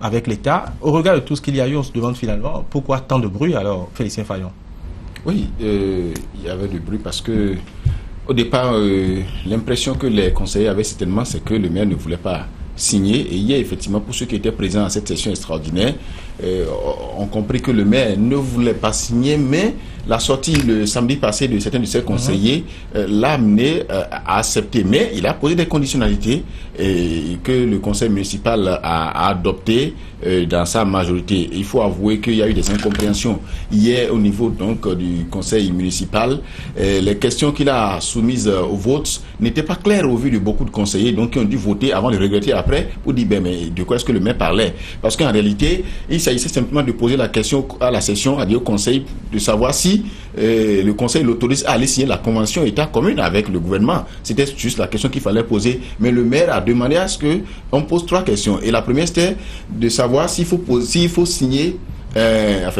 avec l'État. Au regard de tout ce qu'il y a eu, on se demande finalement pourquoi tant de bruit alors, Félicien Fayon? Oui, il y avait du bruit parce que au départ, l'impression que les conseillers avaient certainement, c'est que le maire ne voulait pas signer. Et hier, effectivement, pour ceux qui étaient présents à cette session extraordinaire, ont compris que le maire ne voulait pas signer, mais la sortie le samedi passé de certains de ses conseillers l'a amené à accepter. Mais il a posé des conditionnalités que le conseil municipal a adoptées dans sa majorité. Il faut avouer qu'il y a eu des incompréhensions hier au niveau donc du conseil municipal. Les questions qu'il a soumises au vote n'étaient pas claires au vu de beaucoup de conseillers, donc qui ont dû voter avant de regretter après pour dire mais de quoi est-ce que le maire parlait? Parce qu'en réalité, il s'agissait simplement de poser la question à la session, à dire au conseil, de savoir si le conseil l'autorise à aller signer la convention État commune avec le gouvernement. C'était juste la question qu'il fallait poser. Mais le maire a demandé à ce qu'on pose 3 questions. Et la première, c'était de savoir s'il faut signer,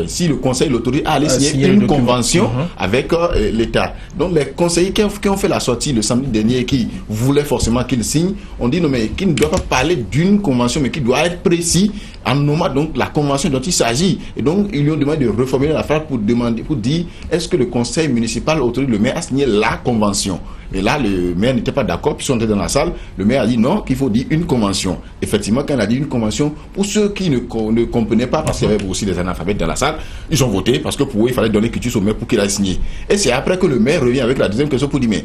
si le conseil l'autorise à aller signer une convention avec l'État. Donc les conseillers qui ont fait la sortie le samedi dernier, qui voulaient forcément qu'il signe, on dit non mais qu'il ne doit pas parler d'une convention, mais qu'il doit être précis en nommant donc la convention dont il s'agit. Et donc ils lui ont demandé de reformuler la phrase pour dire est-ce que le conseil municipal autorise le maire à signer la convention. Et là, le maire n'était pas d'accord, puis ils sont entrés dans la salle. Le maire a dit non, qu'il faut dire une convention. Effectivement, quand il a dit une convention, pour ceux qui ne comprenaient pas, parce qu'il y avait aussi des analphabètes dans la salle, ils ont voté, parce que pour eux, il fallait donner quitus au maire pour qu'il aille signer. Et c'est après que le maire revient avec la deuxième question pour dire mais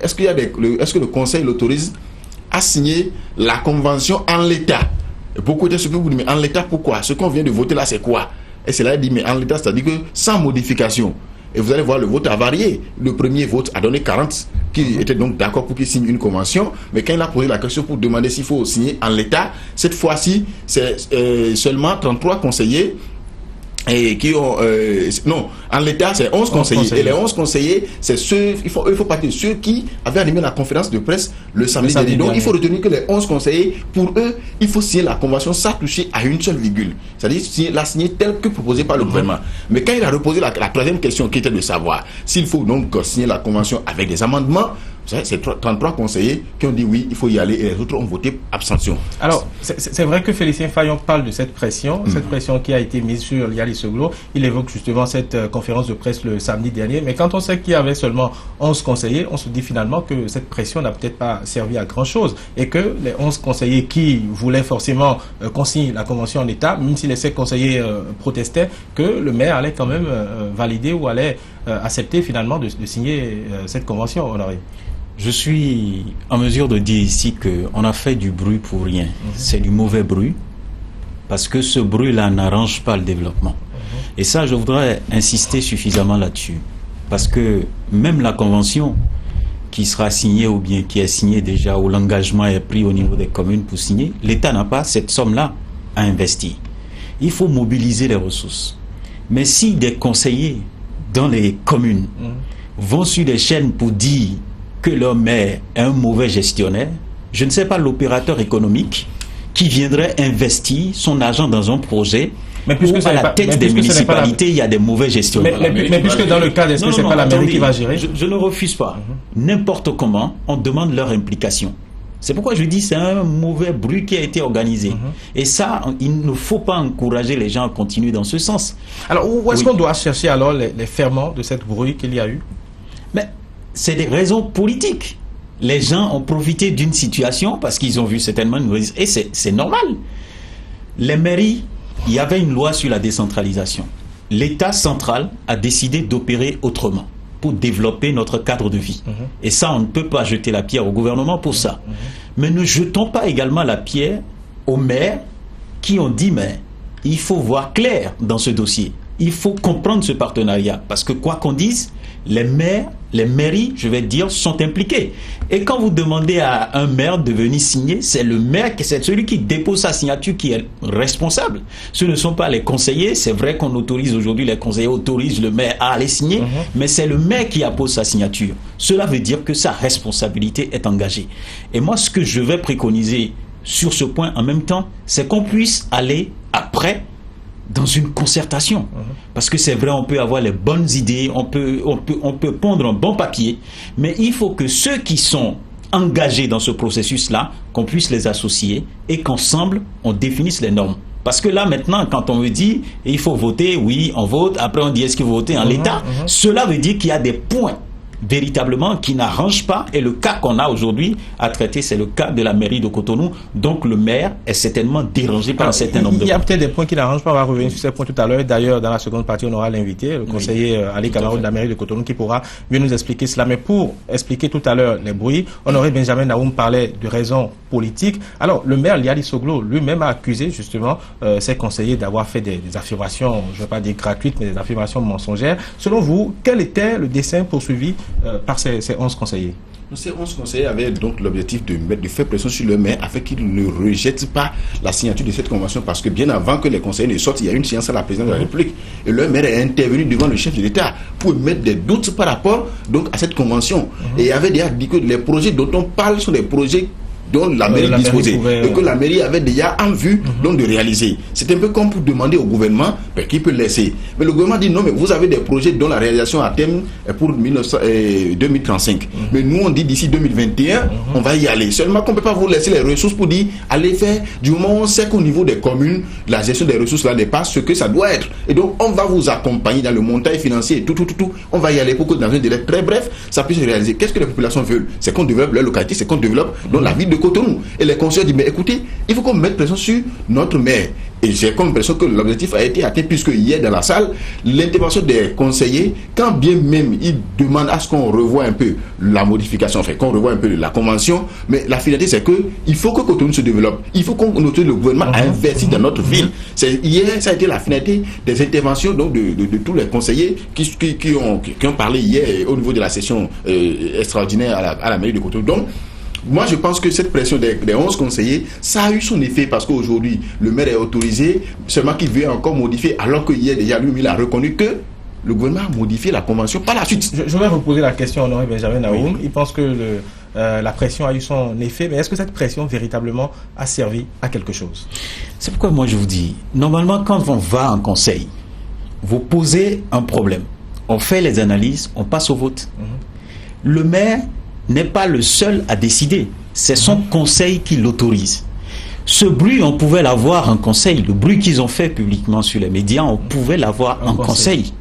est-ce que le conseil l'autorise à signer la convention en l'état? Et beaucoup étaient surpris pour dire mais en l'état pourquoi? Ce qu'on vient de voter là, c'est quoi? Et c'est là il dit mais en l'état, c'est-à-dire que sans modification. Et vous allez voir, le vote a varié. Le premier vote a donné 40 qui étaient donc d'accord pour qu'il signe une convention. Mais quand il a posé la question pour demander s'il faut signer en l'état, cette fois-ci, c'est seulement 33 conseillers et qui ont non, en l'état c'est 11 conseillers. Et les 11 conseillers, c'est ceux, il faut partir de ceux qui avaient animé la conférence de presse le samedi dernier. Donc il faut retenir que les 11 conseillers, pour eux, il faut signer la convention sans toucher à une seule virgule. C'est-à-dire la signer telle que proposée par le gouvernement. Mais quand il a reposé la troisième question qui était de savoir s'il faut donc signer la convention avec des amendements, c'est 33 conseillers qui ont dit oui, il faut y aller, et les autres ont voté abstention. Alors, c'est vrai que Félicien Fayon parle de cette pression qui a été mise sur Yalis Soglo. Il évoque justement cette conférence de presse le samedi dernier, mais quand on sait qu'il y avait seulement 11 conseillers, on se dit finalement que cette pression n'a peut-être pas servi à grand-chose, et que les 11 conseillers qui voulaient forcément qu'on signe la convention en État, même si les 7 conseillers protestaient, que le maire allait quand même valider ou allait accepter finalement de signer cette convention, Honoré. Je suis en mesure de dire ici qu'on a fait du bruit pour rien. C'est du mauvais bruit, parce que ce bruit-là n'arrange pas le développement. Et ça, je voudrais insister suffisamment là-dessus. Parce que même la convention qui sera signée ou bien qui est signée déjà, où l'engagement est pris au niveau des communes pour signer, l'État n'a pas cette somme-là à investir. Il faut mobiliser les ressources. Mais si des conseillers dans les communes vont sur des chaînes pour dire que leur maire est un mauvais gestionnaire, je ne sais pas l'opérateur économique qui viendrait investir son argent dans un projet où à la tête des municipalités il y a des mauvais gestionnaires. Mais puisque dans le cas, est-ce que ce n'est pas la mairie qui va gérer? Je ne refuse pas. N'importe comment, on demande leur implication. C'est pourquoi je dis c'est un mauvais bruit qui a été organisé. Et ça, il ne faut pas encourager les gens à continuer dans ce sens. Alors, où est-ce qu'on doit chercher alors les ferments de cette bruit qu'il y a eu? Mais c'est des raisons politiques. Les gens ont profité d'une situation parce qu'ils ont vu certainement une raison. Et c'est normal. Les mairies, il y avait une loi sur la décentralisation. L'État central a décidé d'opérer autrement pour développer notre cadre de vie. Et ça, on ne peut pas jeter la pierre au gouvernement pour ça. Mais ne jetons pas également la pierre aux maires qui ont dit mais il faut voir clair dans ce dossier. Il faut comprendre ce partenariat. Parce que quoi qu'on dise, les maires, les mairies, je vais dire, sont impliqués. Et quand vous demandez à un maire de venir signer, c'est le maire, c'est celui qui dépose sa signature qui est responsable. Ce ne sont pas les conseillers. C'est vrai qu'on autorise aujourd'hui, les conseillers autorisent le maire à aller signer, mais c'est le maire qui appose sa signature. Cela veut dire que sa responsabilité est engagée. Et moi, ce que je vais préconiser sur ce point en même temps, c'est qu'on puisse aller après dans une concertation. Parce que c'est vrai, on peut avoir les bonnes idées, on peut pondre un bon papier, mais il faut que ceux qui sont engagés dans ce processus-là, qu'on puisse les associer et qu'ensemble, on définisse les normes. Parce que là, maintenant, quand on me dit il faut voter, oui, on vote, après on dit est-ce qu'il faut voter en l'état, cela veut dire qu'il y a des points véritablement qui n'arrangent pas, et le cas qu'on a aujourd'hui à traiter, c'est le cas de la mairie de Cotonou. Donc le maire est certainement dérangé par un certain nombre de points. Il y a peut-être des points qui n'arrangent pas, on va revenir sur ces points tout à l'heure. D'ailleurs, dans la seconde partie, on aura l'invité, le conseiller Ali Camaro de la mairie de Cotonou, qui pourra mieux nous expliquer cela. Mais pour expliquer tout à l'heure les bruits, Honoré Benjamin Naoum parlait de raisons politiques. Alors, le maire Liali Soglo lui-même a accusé justement ses conseillers d'avoir fait des affirmations, je ne vais pas dire gratuites, mais des affirmations mensongères. Selon vous, quel était le dessein poursuivi par ces 11 conseillers? Ces 11 conseillers avaient donc l'objectif de faire pression sur le maire afin qu'il ne rejette pas la signature de cette convention, parce que bien avant que les conseillers ne sortent, il y a une séance à la présidence de la République et le maire est intervenu devant le chef de l'État pour mettre des doutes par rapport donc à cette convention. Et il avait déjà dit que les projets dont on parle sont des projets dont la mairie disposait et que la mairie avait déjà en vue donc de réaliser. C'est un peu comme pour demander au gouvernement qui peut laisser. Mais le gouvernement dit non, mais vous avez des projets dont la réalisation à terme est pour 2035. Mais nous on dit d'ici 2021, on va y aller. Seulement qu'on ne peut pas vous laisser les ressources pour dire allez faire, du moment où on sait qu'au niveau des communes, la gestion des ressources là n'est pas ce que ça doit être. Et donc on va vous accompagner dans le montage financier, tout. On va y aller pour que dans un délai très bref, ça puisse se réaliser. Qu'est-ce que les populations veulent? C'est qu'on développe leur localité, c'est qu'on développe dans la ville de Cotonou. Et les conseillers disent mais écoutez, il faut qu'on mette pression sur notre maire. Et j'ai comme l'impression que l'objectif a été atteint, puisque hier dans la salle, l'intervention des conseillers, quand bien même ils demandent à ce qu'on revoie un peu la modification, enfin qu'on revoie un peu la convention, mais la finalité c'est que il faut que Cotonou se développe. Il faut qu'on note le gouvernement a investi dans notre ville. Hier, ça a été la finalité des interventions donc de tous les conseillers qui ont parlé hier au niveau de la session extraordinaire à la mairie de Cotonou. Donc, moi, je pense que cette pression des 11 conseillers, ça a eu son effet, parce qu'aujourd'hui, le maire est autorisé, seulement qu'il veut encore modifier, alors que hier, déjà, lui, il a reconnu que le gouvernement a modifié la convention par la suite. Je vais vous poser la question, Honoré Benjamin Naoum. Oui. Il pense que la pression a eu son effet, mais est-ce que cette pression, véritablement, a servi à quelque chose? C'est pourquoi moi, je vous dis, normalement, quand on va en conseil, vous posez un problème. On fait les analyses, on passe au vote. Le maire n'est pas le seul à décider. C'est son conseil qui l'autorise. Ce bruit, on pouvait l'avoir en conseil. Le bruit qu'ils ont fait publiquement sur les médias, on pouvait l'avoir en conseil.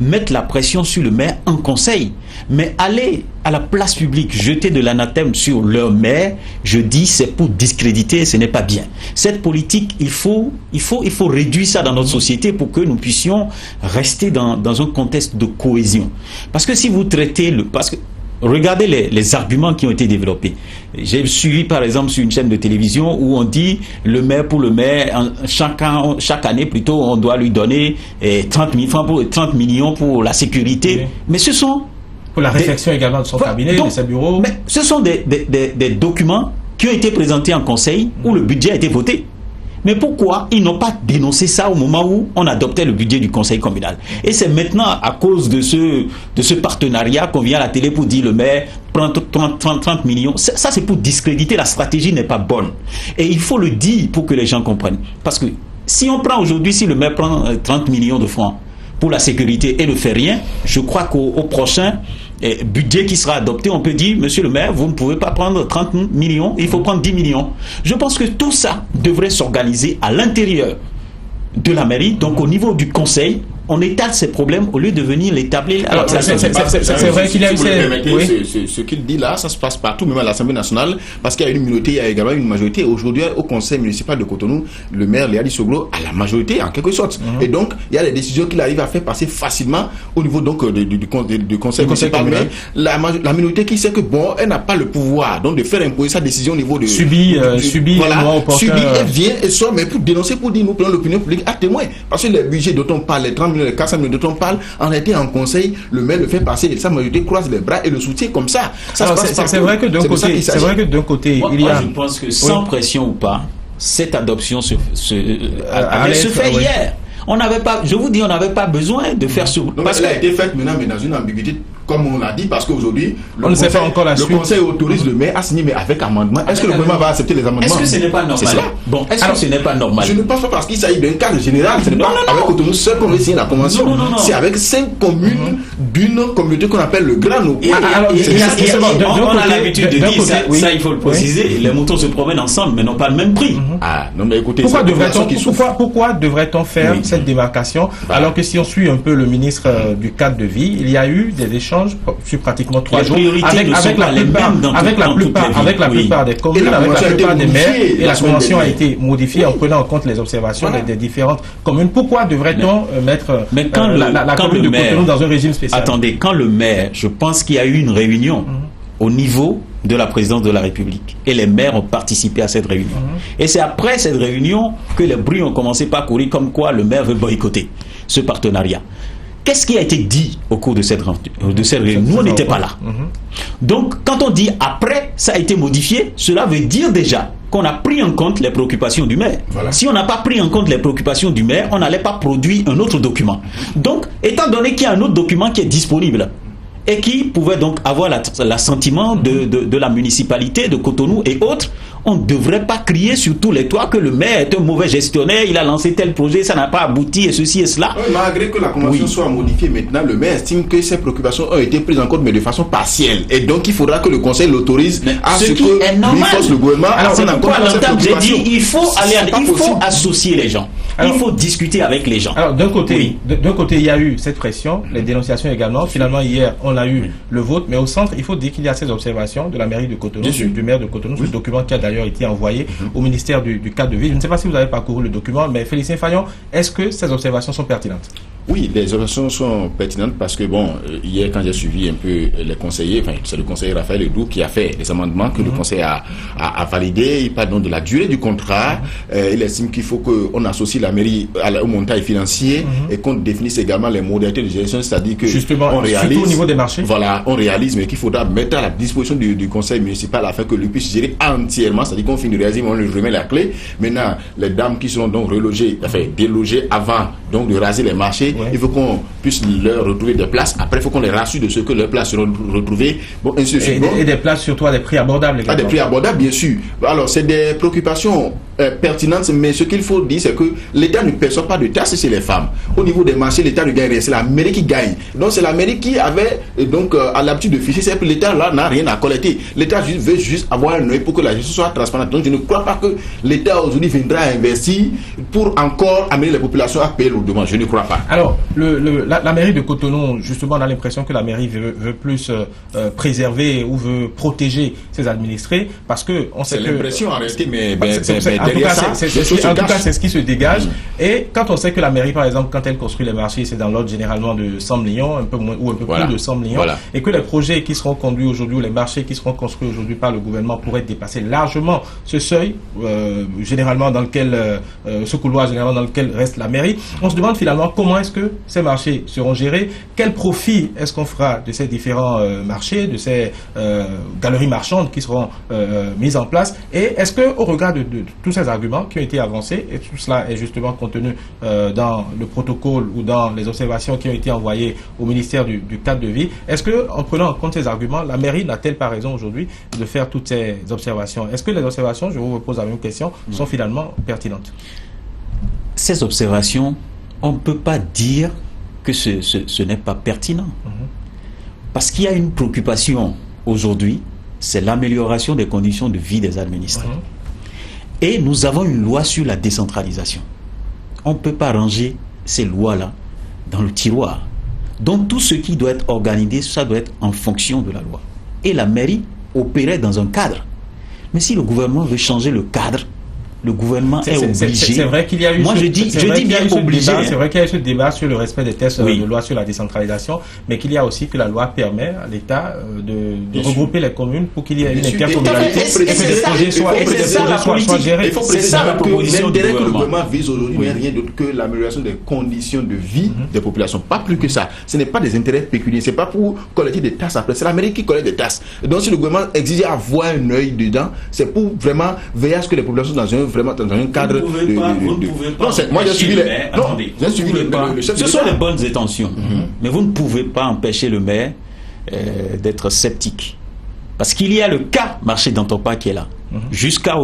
Mettre la pression sur le maire en conseil. Mais aller à la place publique, jeter de l'anathème sur leur maire, je dis, c'est pour discréditer, ce n'est pas bien. Cette politique, il faut réduire ça dans notre société pour que nous puissions rester dans un contexte de cohésion. Parce que si vous traitez regardez les arguments qui ont été développés. J'ai suivi par exemple sur une chaîne de télévision où on dit pour le maire, chaque année plutôt, on doit lui donner 30 millions pour la sécurité. Oui. Mais ce sont... Pour la réflexion également de son cabinet, de ses bureaux. Mais ce sont des documents qui ont été présentés en conseil où le budget a été voté. Mais pourquoi ils n'ont pas dénoncé ça au moment où on adoptait le budget du conseil communal? Et c'est maintenant à cause de ce partenariat qu'on vient à la télé pour dire le maire prend 30 millions. Ça c'est pour discréditer, la stratégie n'est pas bonne. Et il faut le dire pour que les gens comprennent. Parce que si on prend aujourd'hui, si le maire prend 30 millions de francs pour la sécurité et ne fait rien, je crois qu'au prochain budget qui sera adopté, on peut dire, monsieur le maire, vous ne pouvez pas prendre 30 millions, il faut prendre 10 millions. Je pense que tout ça devrait s'organiser à l'intérieur de la mairie, donc au niveau du conseil, on étale ces problèmes au lieu de venir l'établir à la place. C'est vrai qu'il y a eu ce qu'il dit là, ça se passe partout, même à l'Assemblée nationale, parce qu'il y a une minorité, il y a également une majorité. Aujourd'hui, au conseil municipal de Cotonou, le maire Liali Soglo a la majorité en quelque sorte. Et donc, il y a des décisions qu'il arrive à faire passer facilement au niveau donc du conseil municipal. Mais la minorité qui sait que bon, elle n'a pas le pouvoir donc de faire imposer sa décision au niveau de subit, elle vient et sort, mais pour dénoncer, pour dire nous prenons l'opinion publique à témoin, parce que les budgets dont on parle, les 30 millions, les 400 millions dont on parle, en réalité en conseil, le maire le fait passer et sa majorité croise les bras et le soutient comme ça. C'est vrai que d'un côté, il y a... Moi, je pense que sans pression ou pas, cette adoption se fait hier. On n'avait pas, je vous dis, on n'avait pas besoin de faire sur. Parce qu'elle a été faite maintenant, mais dans une ambiguïté, comme on l'a dit, parce qu'aujourd'hui, on ne sait pas encore la suite. Le Conseil autorise le maire à signer, mais avec amendement. Est-ce que le gouvernement va accepter les amendements? Est-ce que ce n'est pas normal? Bon, est-ce que ce n'est pas normal? Je ne pense pas, parce qu'il s'agit d'un cadre général. Ce n'est pas avec Cotonou seul qu'on veut signer la convention. C'est avec 5 communes d'une communauté qu'on appelle le Grand Nord. On a l'habitude de dire ça, il faut le préciser. Les moutons se promènent ensemble, mais n'ont pas le même prix. Ah, non, mais écoutez, pourquoi devrait-on faire cette démarcation alors que si on suit un peu le ministre du cadre de vie, il y a eu des échanges sur pratiquement 3 jours avec la plupart des communes, avec la plupart des maires, et la convention a été modifiée en prenant en compte les observations des différentes communes. Pourquoi devrait-on mettre la commune de Cotonou dans un régime spécial? Attendez, quand le maire, je pense qu'il y a eu une réunion au niveau de la présidence de la République et les maires ont participé à cette réunion. Et c'est après cette réunion que les bruits ont commencé par courir comme quoi le maire veut boycotter ce partenariat. Qu'est-ce qui a été dit au cours de cette réunion? Nous, on n'était pas là. Donc, quand on dit après, ça a été modifié, cela veut dire déjà qu'on a pris en compte les préoccupations du maire. Voilà. Si on n'a pas pris en compte les préoccupations du maire, on n'allait pas produire un autre document. Donc, étant donné qu'il y a un autre document qui est disponible et qui pouvait donc avoir l'assentiment de la municipalité de Cotonou et autres, on ne devrait pas crier sur tous les toits que le maire est un mauvais gestionnaire, il a lancé tel projet, ça n'a pas abouti et ceci et cela. Oui, malgré que la convention soit modifiée maintenant, le maire estime que ces préoccupations ont été prises en compte mais de façon partielle. Et donc il faudra que le conseil l'autorise à ce que lui force le gouvernement à prendre en compte ces préoccupations. J'ai dit, il faut associer les gens. Il faut discuter avec les gens. Alors d'un côté, il y a eu cette pression, les dénonciations également. Finalement hier, on a eu le vote, mais au centre, il faut dire qu'il y a ces observations de la mairie de Cotonou, du maire de Cotonou, ce document qui a d'ailleurs été envoyé au ministère du cadre de vie. Je ne sais pas si vous avez parcouru le document, mais Félicien Fayon, est-ce que ces observations sont pertinentes? Oui, les observations sont pertinentes parce que, bon, hier, quand j'ai suivi un peu les conseillers, enfin, c'est le conseiller Raphaël Ledoux qui a fait les amendements que le conseil a validés. Il parle donc de la durée du contrat. Il estime qu'il faut qu'on associe la mairie au montage financier et qu'on définisse également les modalités de gestion, c'est-à-dire que justement, on réalise, surtout au niveau des marchés. Voilà, on réalise, mais qu'il faudra mettre à la disposition du conseil municipal afin que lui puisse gérer entièrement, c'est-à-dire qu'on finit de réaliser, on lui remet la clé. Maintenant, les dames qui seront donc relogées, enfin, délogées avant donc de raser les marchés, il faut qu'on puisse leur retrouver des places. Après, il faut qu'on les rassure de ce que leurs places seront retrouvées. Bon, ainsi de suite. Et des places surtout à des prix abordables. À des prix abordables, bien sûr. Alors, c'est des préoccupations pertinentes, mais ce qu'il faut dire, c'est que l'État ne perçoit pas de taxes chez les femmes. Au niveau des marchés, l'État ne gagne rien. C'est la mairie qui gagne. Donc, c'est la mairie qui avait donc à l'habitude de ficher. C'est que l'État là n'a rien à collecter. L'État veut juste avoir un œil pour que la gestion soit transparente. Donc, je ne crois pas que l'État aujourd'hui viendra investir pour encore amener les populations à payer lourdement. Je ne crois pas. Alors, la mairie de Cotonou, justement, on a l'impression que la mairie veut plus préserver ou veut protéger ses administrés parce que on sait que... C'est l'impression en réalité, mais en tout cas, c'est ce qui se dégage. Et quand on sait que la mairie, par exemple, quand elle construit les marchés, c'est dans l'ordre généralement de 100 millions, un peu moins ou un peu plus de 100 millions, et que les projets qui seront conduits aujourd'hui ou les marchés qui seront construits aujourd'hui par le gouvernement pourraient dépasser largement ce seuil, généralement dans lequel, ce couloir généralement dans lequel reste la mairie, on se demande finalement comment est-ce que ces marchés seront gérés, quel profit est-ce qu'on fera de ces différents marchés, de ces galeries marchandes qui seront mises en place, et est-ce que au regard de tous ces arguments qui ont été avancés, et tout cela est justement contenu dans le protocole ou dans les observations qui ont été envoyées au ministère du cadre de vie, est-ce que en prenant en compte ces arguments, la mairie n'a-t-elle pas raison aujourd'hui de faire toutes ces observations? Est-ce que les observations, je vous repose la même question, sont finalement pertinentes? Ces observations, on ne peut pas dire que ce n'est pas pertinent. Parce qu'il y a une préoccupation aujourd'hui, c'est l'amélioration des conditions de vie des administrés. Et nous avons une loi sur la décentralisation. On ne peut pas ranger ces lois-là dans le tiroir. Donc tout ce qui doit être organisé, ça doit être en fonction de la loi. Et la mairie opérait dans un cadre. Mais si le gouvernement veut changer le cadre, le gouvernement est obligé. C'est vrai qu'il y a eu. Moi, je dis bien obligé. C'est vrai qu'il y a eu ce débat sur le respect des textes de loi sur la décentralisation, mais qu'il y a aussi que la loi permet à l'État de regrouper les communes pour qu'il y ait une intercommunalité et que les projets soient gérés. Il faut préciser que l'intérêt que le gouvernement vise aujourd'hui n'est rien d'autre que l'amélioration des conditions de vie des populations. Pas plus que ça. Ce n'est pas des intérêts pécuniaires. C'est pas pour collecter des tasses après. C'est la mairie qui collecte des tasses. Donc, si le gouvernement exige avoir un œil dedans, c'est pour vraiment veiller à ce que les populations dans un vraiment dans un cadre Vous ne pouvez pas. Non, moi j'ai suivi les. Non, Attendez, j'ai suivi le chef ce de sont l'État. les bonnes intentions, mais vous ne pouvez pas empêcher le maire d'être sceptique. Parce qu'il y a le cas marché d'Antopa qui est là, jusqu'à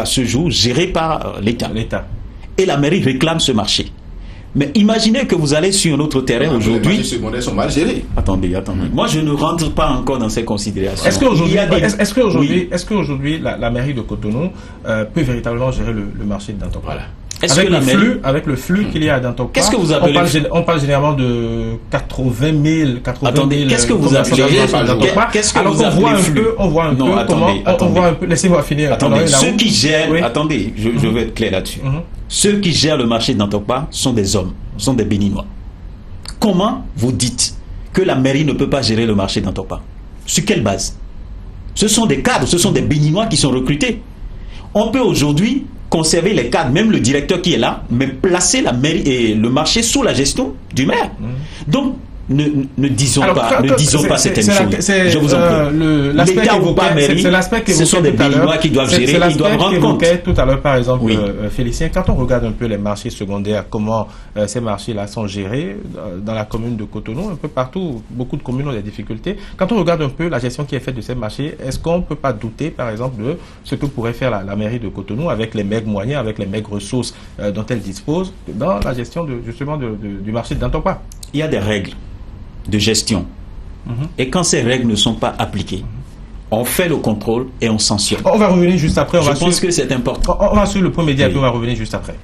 ce jour, géré par l'État. Et la mairie réclame ce marché. Mais imaginez que vous allez sur un autre terrain aujourd'hui. Les marchés secondaires sont mal gérés. Attendez. Moi, je ne rentre pas encore dans ces considérations. Est-ce qu'aujourd'hui, la mairie de Cotonou peut véritablement gérer le marché de Dantopa? Voilà. Avec le flux qu'il y a à Dantopa, qu'est-ce que vous appelez on parle généralement de 80 000. Attendez, qu'est-ce que vous appelez Qu'est-ce que vous appelez flux? On voit un peu comment. On voit un peu. Laissez-moi finir. Attendez, ceux qui gèrent. Attendez, je vais être clair là-dessus. Ceux qui gèrent le marché d'Antopa sont des hommes, sont des Béninois. Comment vous dites que la mairie ne peut pas gérer le marché d'Antopa? Sur quelle base? Ce sont des cadres, ce sont des Béninois qui sont recrutés. On peut aujourd'hui conserver les cadres, même le directeur qui est là, mais placer la mairie et le marché sous la gestion du maire. Donc, ne disons pas certaines choses. Je vous en prie. L'État ou pas mairie, ce sont des Béninois qui doivent gérer, ils doivent rendre compte. Tout à l'heure, par exemple, Félicien, quand on regarde un peu les marchés secondaires, comment ces marchés-là sont gérés dans la commune de Cotonou, un peu partout, beaucoup de communes ont des difficultés. Quand on regarde un peu la gestion qui est faite de ces marchés, est-ce qu'on ne peut pas douter, par exemple, de ce que pourrait faire la mairie de Cotonou avec les maigres moyens, avec les maigres ressources dont elle dispose dans la gestion justement du marché de Dantopa? Il y a des règles de gestion. Et quand ces règles ne sont pas appliquées, on fait le contrôle et on sanctionne. On va revenir juste après. Je pense que c'est important. On va sur le point média et puis on va revenir juste après.